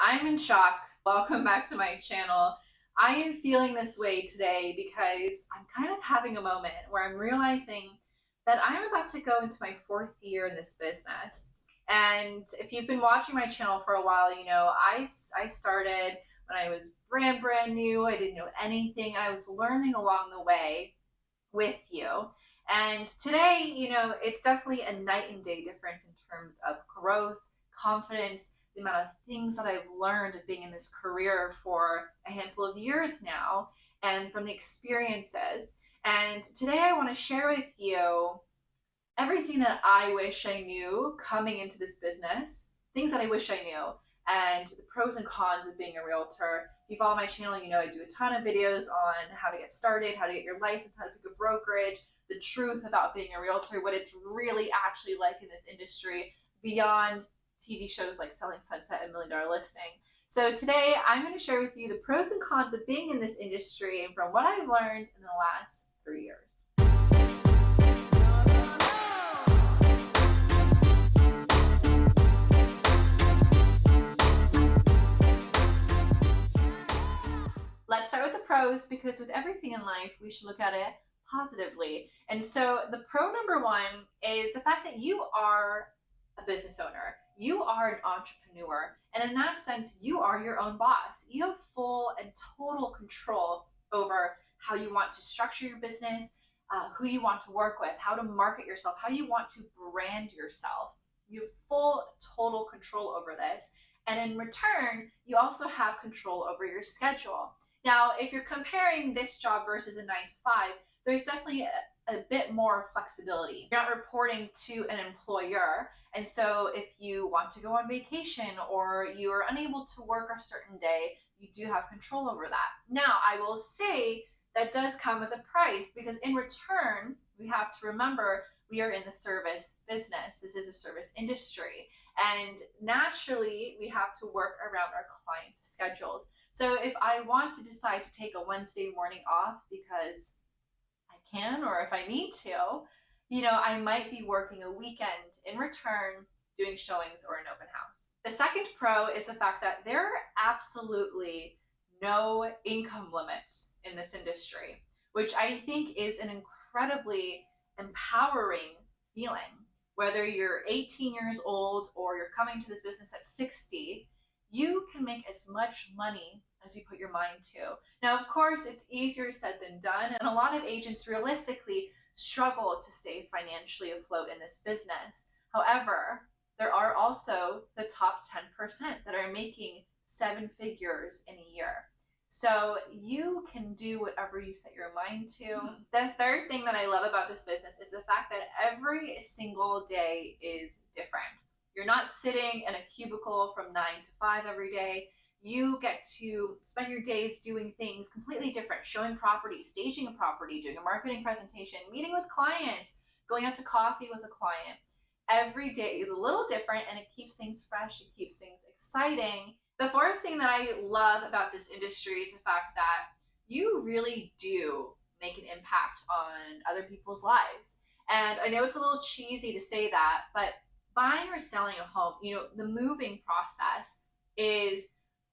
I'm in shock. Welcome back to my channel. I am feeling this way today because I'm kind of having a moment where I'm realizing that I'm about to go into my fourth year in this business. And if you've been watching my channel for a while, you know I started when I was brand new. I didn't know anything. I was learning along the way with you. And today, it's definitely a night and day difference in terms of growth, confidence, the amount of things that I've learned of being in this career for a handful of years now, and from the experiences. And today, I want to share with you everything that I wish I knew coming into this business, things that I wish I knew, and the pros and cons of being a realtor. If you follow my channel, you know I do a ton of videos on how to get started, how to get your license, how to pick a brokerage, the truth about being a realtor, what it's really actually like in this industry beyond TV shows like Selling Sunset and Million Dollar Listing. So today I'm going to share with you the pros and cons of being in this industry and from what I've learned in the last 3 years. Let's start with the pros, because with everything in life, we should look at it positively. And so the pro number one is the fact that you are a business owner. You are an entrepreneur. And in that sense, you are your own boss. You have full and total control over how you want to structure your business, who you want to work with, how to market yourself, how you want to brand yourself. You have full, total control over this. And in return, you also have control over your schedule. Now, if you're comparing this job versus a 9 to 5, there's definitely a bit more flexibility. You're not reporting to an employer. And so if you want to go on vacation or you are unable to work a certain day, you do have control over that. Now, I will say that does come with a price, because in return, we have to remember we are in the service business. This is a service industry. And naturally, we have to work around our clients' schedules. So if I want to decide to take a Wednesday morning off because I can, or if I need to, I might be working a weekend in return, doing showings or an open house. The second pro is the fact that there are absolutely no income limits in this industry, which I think is an incredibly empowering feeling. Whether you're 18 years old or you're coming to this business at 60, you can make as much money as you put your mind to. Now, of course, it's easier said than done, and a lot of agents realistically struggle to stay financially afloat in this business. However, there are also the top 10% that are making 7 figures in a year. So you can do whatever you set your mind to. The third thing that I love about this business is the fact that every single day is different. You're not sitting in a cubicle from 9 to 5 every day. You get to spend your days doing things completely different, showing property, staging a property, doing a marketing presentation, meeting with clients, going out to coffee with a client. Every day is a little different, and it keeps things fresh, it keeps things exciting. The fourth thing that I love about this industry is the fact that you really do make an impact on other people's lives. And I know it's a little cheesy to say that, but buying or selling a home, the moving process is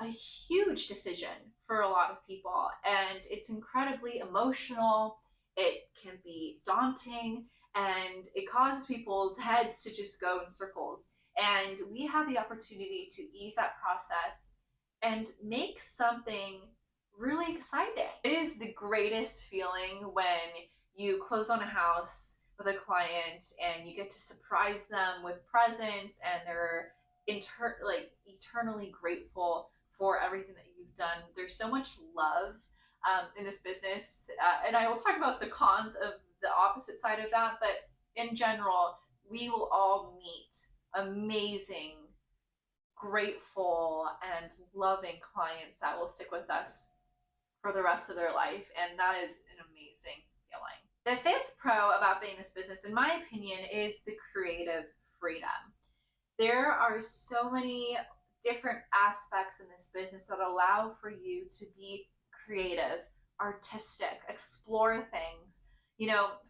a huge decision for a lot of people, and it's incredibly emotional. It can be daunting, and it causes people's heads to just go in circles. And we have the opportunity to ease that process and make something really exciting. It is the greatest feeling when you close on a house with a client and you get to surprise them with presents, and they're eternally grateful for everything that you've done. There's so much love in this business, and I will talk about the cons of the opposite side of that, but in general, we will all meet amazing, grateful, and loving clients that will stick with us for the rest of their life, and that is an amazing feeling. The fifth pro about being in this business, in my opinion, is the creative freedom. There are so many different aspects in this business that allow for you to be creative, artistic, explore things.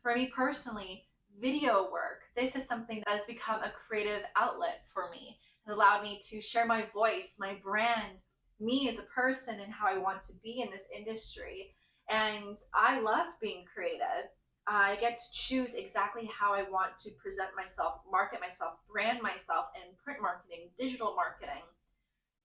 For me personally, video work, this is something that has become a creative outlet for me. has allowed me to share my voice, my brand, me as a person, and how I want to be in this industry. And I love being creative. I get to choose exactly how I want to present myself, market myself, brand myself in print marketing, digital marketing,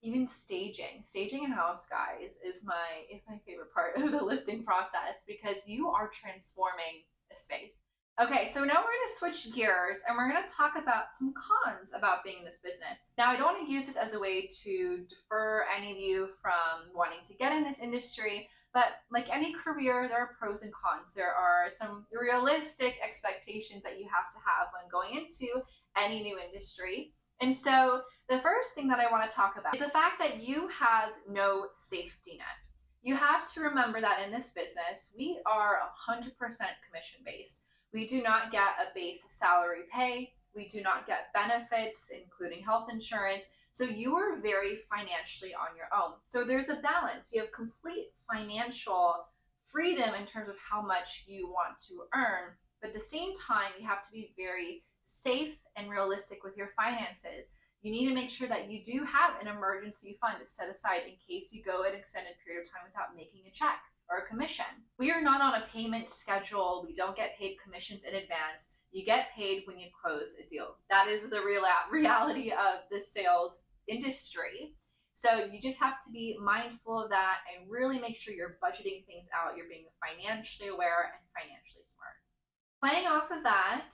even staging in house, guys, is my favorite part of the listing process, because you are transforming a space. Okay, so now we're going to switch gears and we're going to talk about some cons about being in this business. Now, I don't want to use this as a way to defer any of you from wanting to get in this industry, but like any career, there are pros and cons. There are some realistic expectations that you have to have when going into any new industry. And so the first thing that I want to talk about is the fact that you have no safety net. You have to remember that in this business, we are 100% commission based. We do not get a base salary pay. We do not get benefits, including health insurance. So you are very financially on your own. So there's a balance. You have complete financial freedom in terms of how much you want to earn. But at the same time, you have to be very safe and realistic with your finances. You need to make sure that you do have an emergency fund to set aside in case you go an extended period of time without making a check or a commission. We are not on a payment schedule. We don't get paid commissions in advance. You get paid when you close a deal. That is the reality of the sales industry. So you just have to be mindful of that and really make sure you're budgeting things out. You're being financially aware and financially smart. Playing off of that,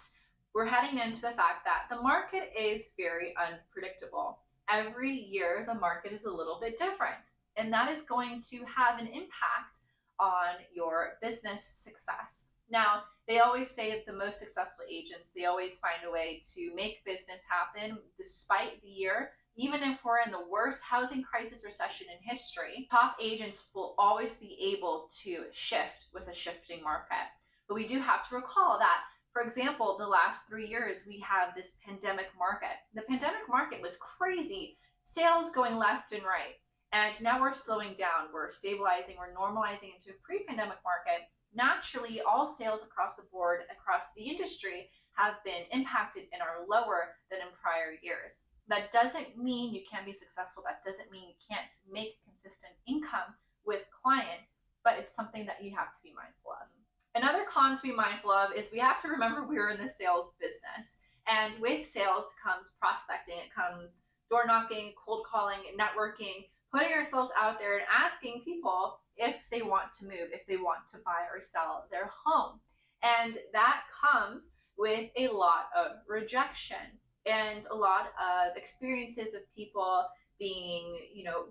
we're heading into the fact that the market is very unpredictable. Every year, the market is a little bit different, and that is going to have an impact on your business success. Now, they always say that the most successful agents, they always find a way to make business happen despite the year. Even if we're in the worst housing crisis recession in history, top agents will always be able to shift with a shifting market. But we do have to recall that, for example, the last 3 years, we have this pandemic market. The pandemic market was crazy, sales going left and right. And now we're slowing down, we're stabilizing, we're normalizing into a pre-pandemic market. Naturally, all sales across the board, across the industry, have been impacted and are lower than in prior years. That doesn't mean you can't be successful. That doesn't mean you can't make consistent income with clients, but it's something that you have to be mindful of. Another con to be mindful of is we have to remember we're in the sales business. And with sales comes prospecting, it comes door knocking, cold calling, networking, putting ourselves out there and asking people if they want to move, if they want to buy or sell their home. And that comes with a lot of rejection and a lot of experiences of people being,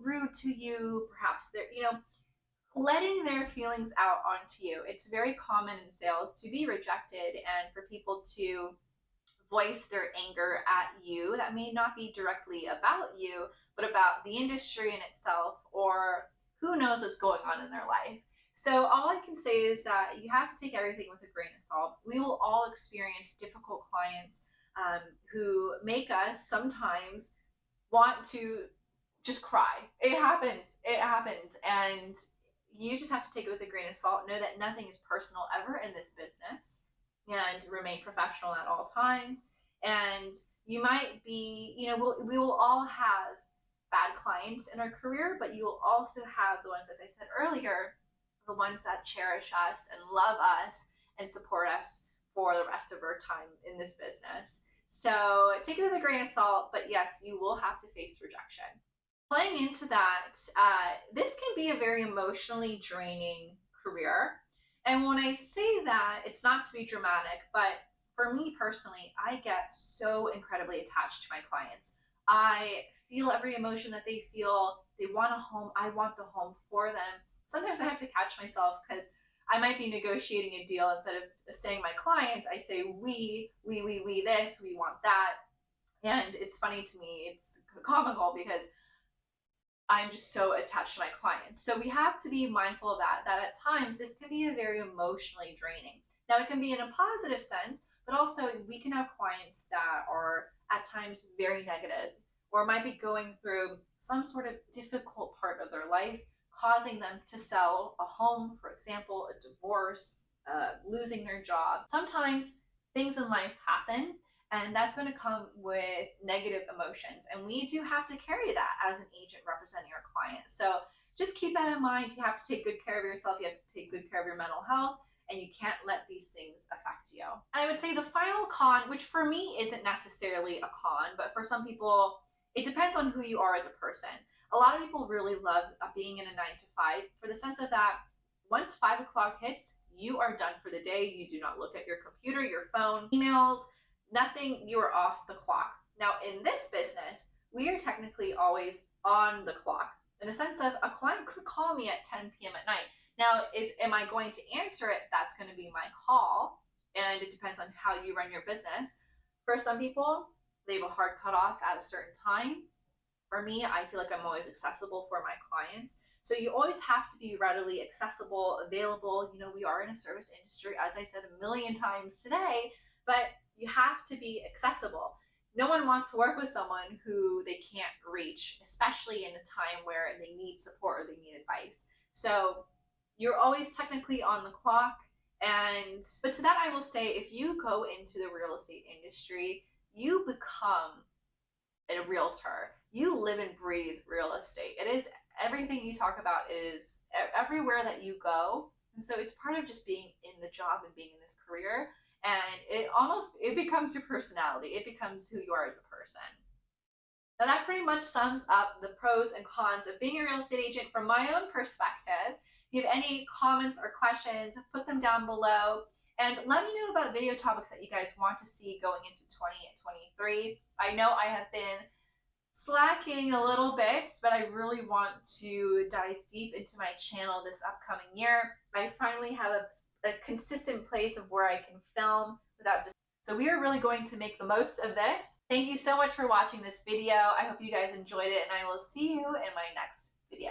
rude to you, perhaps they're, letting their feelings out onto you. It's very common in sales to be rejected and for people to voice their anger at you. That may not be directly about you, but about the industry in itself, or who knows what's going on in their life. So all I can say is that you have to take everything with a grain of salt. We will all experience difficult clients who make us sometimes want to just cry. It happens. And you just have to take it with a grain of salt. Know that nothing is personal ever in this business, and remain professional at all times. And you might be, we will all have bad clients in our career, but you will also have the ones, as I said earlier, the ones that cherish us and love us and support us for the rest of our time in this business. So take it with a grain of salt, but yes, you will have to face rejection. Playing into that, this can be a very emotionally draining career. And when I say that, it's not to be dramatic, but for me personally, I get so incredibly attached to my clients. I feel every emotion that they feel. They want a home. I want the home for them. Sometimes I have to catch myself because I might be negotiating a deal. Instead of saying my clients, I say we this, we want that. And it's funny to me, it's comical because I'm just so attached to my clients. So we have to be mindful of that at times this can be a very emotionally draining. Now it can be in a positive sense, but also we can have clients that are at times very negative or might be going through some sort of difficult part of their life, causing them to sell a home, for example, a divorce, losing their job. Sometimes things in life happen And that's going to come with negative emotions. And we do have to carry that as an agent representing our client. So just keep that in mind. You have to take good care of yourself. You have to take good care of your mental health, and you can't let these things affect you. And I would say the final con, which for me isn't necessarily a con, but for some people, it depends on who you are as a person. A lot of people really love being in a 9 to 5 for the sense of that once 5 o'clock hits, you are done for the day. You do not look at your computer, your phone, emails, nothing. You are off the clock. Now, in this business, we are technically always on the clock in the sense of a client could call me at 10 p.m. at night. Now, am I going to answer it? That's going to be my call, and it depends on how you run your business. For some people, they have a hard cutoff at a certain time. For me, I feel like I'm always accessible for my clients. So you always have to be readily accessible, available. You know, we are in a service industry, as I said a million times today, but you have to be accessible. No one wants to work with someone who they can't reach, especially in a time where they need support or they need advice. So you're always technically on the clock. But to that, I will say, if you go into the real estate industry, you become a realtor. You live and breathe real estate. It is everything you talk about, is everywhere that you go. And so it's part of just being in the job and being in this career. And it becomes your personality. It becomes who you are as a person. Now that pretty much sums up the pros and cons of being a real estate agent from my own perspective. If you have any comments or questions, put them down below. And let me know about video topics that you guys want to see going into 2023. I know I have been slacking a little bit, but I really want to dive deep into my channel this upcoming year. I finally have a consistent place of where I can film without just. So we are really going to make the most of this. Thank you so much for watching this video. I hope you guys enjoyed it, and I will see you in my next video.